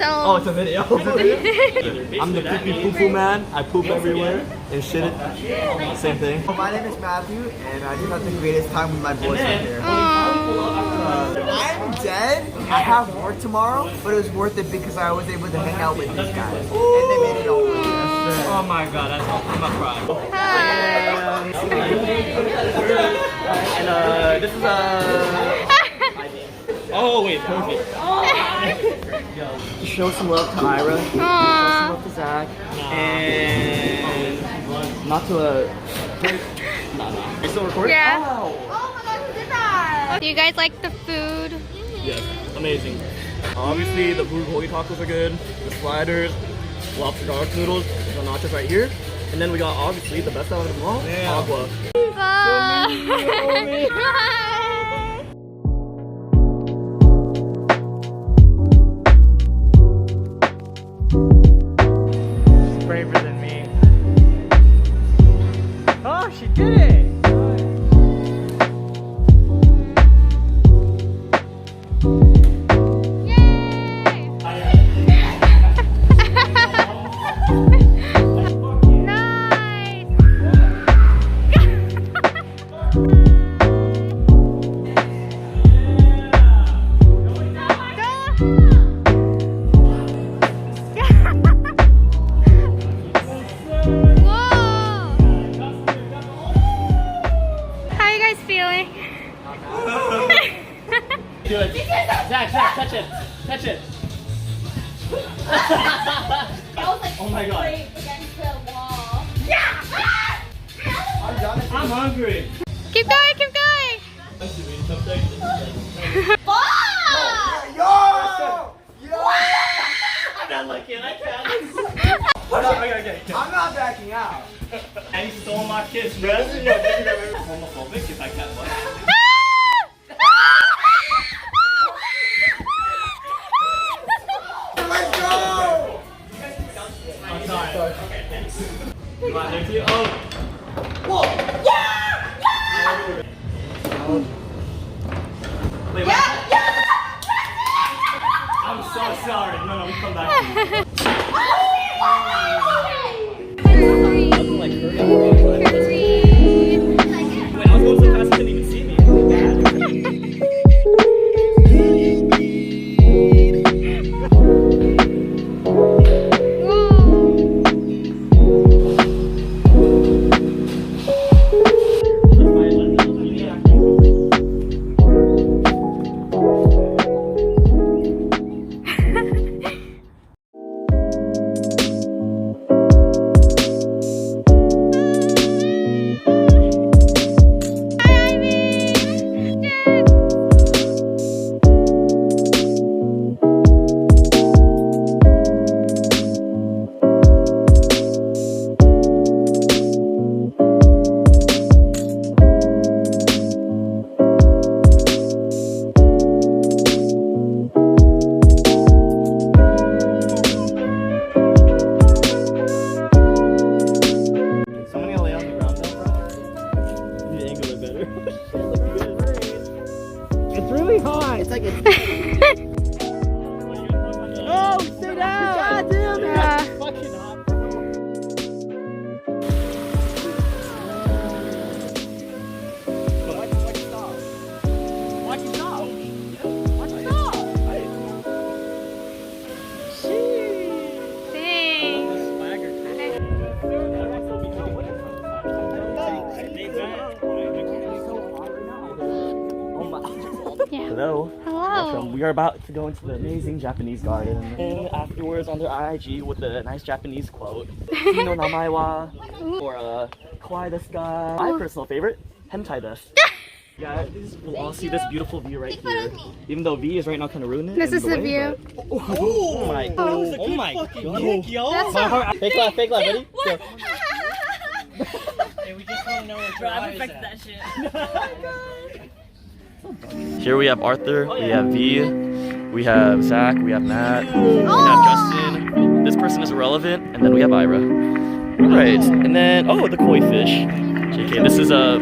So. Oh, it's a video. I'm the poopy poo-poo man. I poop everywhere and shit it. Same thing. My name is Matthew, and I just had the greatest time with my boys right here. I'm dead. I have work tomorrow, but it was worth it because I was able to hang out with these guys, and they made it all worth it. Oh my god, that's I'm not crying. And this is oh wait, perfect. Show some love to Ira. Show some love to Zach. And not to no. You still recording? Yeah. Oh. Oh my god, who did that? Do you guys like the food? Yes, amazing. Obviously, the bulgogi tacos are good. The sliders, lobster garlic noodles, the nachos right here. And then we got obviously the best out of them all, agua. Bye. She's braver than me. Oh, she did it! Do it. Zach, touch it. Touch it. Oh my god. Against the wall. Yeah! I'm hungry. Keep going, keep going. Yo! I'm not looking, I can't. I'm not backing out. And you stole my kiss, bro. Homophobic if I can't look. Let's go! I'm sorry. Okay, thanks. You want there too? Oh! Whoa! Wait, wait. I'm so sorry. No, we come back to you. Like, hurry up. Wait, I was going so fast you couldn't even see me. It's really hot. It's like it's. Oh, stay down! God damn it! Yeah. Fucking hot. Why'd you stop? Why'd you stop? Why'd you stop? Yeah. Hello. Hello. Welcome. We are about to go into the amazing Japanese garden. And afterwards on their IG with a nice Japanese quote. Kino namae wa, or kawaii desu ka. My personal favorite, hentai desu. Yeah, we'll all see this beautiful view right here. Even though V is right now kind of ruining it. This is the view. But... Oh my god. Oh my god. That's My heart. Fake laugh, ready? Go. Hey, we just want to know where Drive affects that shit. Here we have Arthur, we have V, we have Zach, we have Matt, we have Justin. This person is irrelevant, and then we have Ira. Alright, and then, oh, the koi fish. JK, this is a...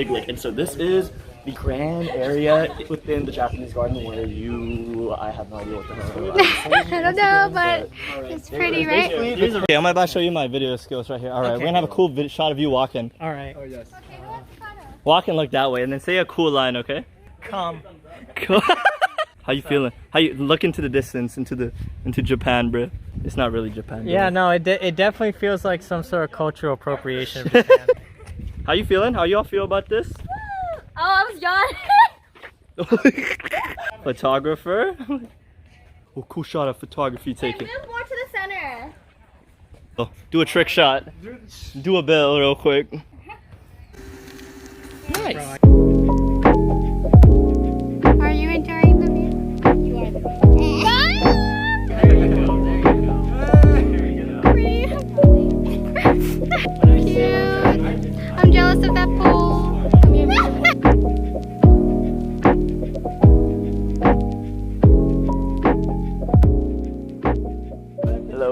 big lake. And so this is the grand area within the Japanese garden where I have no idea what the hell. I don't know, but it's pretty, right? Okay, I'm about to show you my video skills right here. All right, we're gonna have a cool shot of you walking. All right. Oh yes. Walk and look that way, and then say a cool line, okay? Come. Cool. How you feeling? How you look into the distance, into Japan, bro? It's not really Japan. Yeah, really. no, it definitely feels like some sort of cultural appropriation of Japan. How you feeling? How y'all feel about this? Oh, I was yawning. Photographer? Oh, cool shot of photography taken. Move more to the center. Oh, do a trick shot. Do a bill real quick. Nice. Are you enjoying the view? You are the Cute. I'm jealous of that pool. Hello.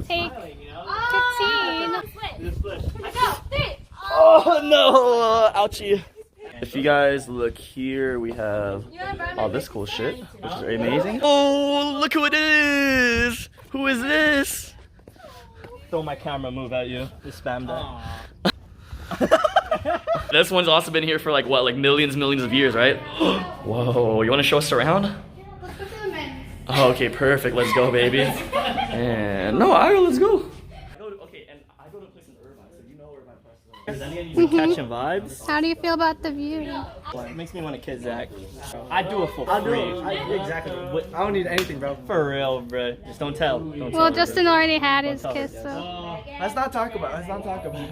Take 15. Oh no! Ouchie. If you guys look here, we have all this cool shit, which is very amazing. Oh, look who it is! Who is this? Throw my camera move at you. Just spam that. This one's also been here for like what, like millions of years, right? Whoa, you want to show us around? Let's go to the men. Oh, okay, perfect. Let's go, baby. And no, let's go. Okay, and I go to a place in Irvine, so you know Irvine Press. Is any of you catching vibes? How do you feel about the view? It makes me want to kid Zach. I do it for free. Exactly. I don't need anything, bro. For real, bro. Just don't tell. Don't Well, tell Justin already had his Don't tell kiss, her, so. Let's not talk about. Let's not talk about.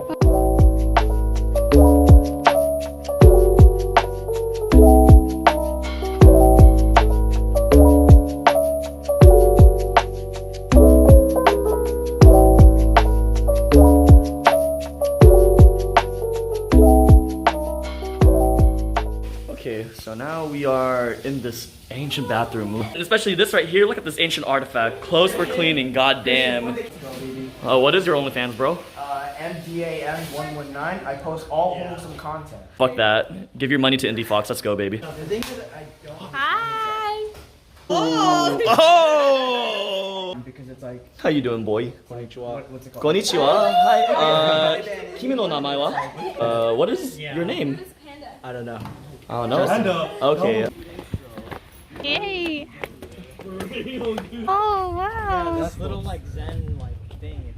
Okay, so now we are in this ancient bathroom. And especially this right here, look at this ancient artifact. Closed for cleaning, goddamn. What is your OnlyFans, bro? MDAM119. I post all wholesome content. Fuck that. Give your money to Indie Fox. Let's go, baby. The thing that I don't. Hi. Oh! Because it's like. How you doing, boy? Konnichiwa. What's it called? Konnichiwa. Hi. Kimi no namae wa? What is your name? I don't know. Oh, no? Okay. Hey. Oh, wow. This little like Zen like thing.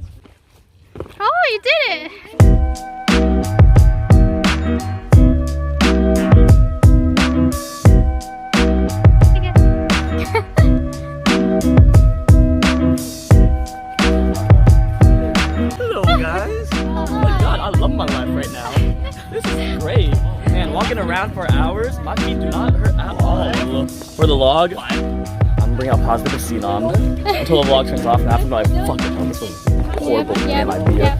Oh, you did it. Hello, guys. Oh my god, I love my life right now. This is great. Man, walking around for hours, my feet do not hurt at all. For the log, I'm gonna bring out positive Xenon until the vlog turns off and after I fucking this was a horrible damn idea.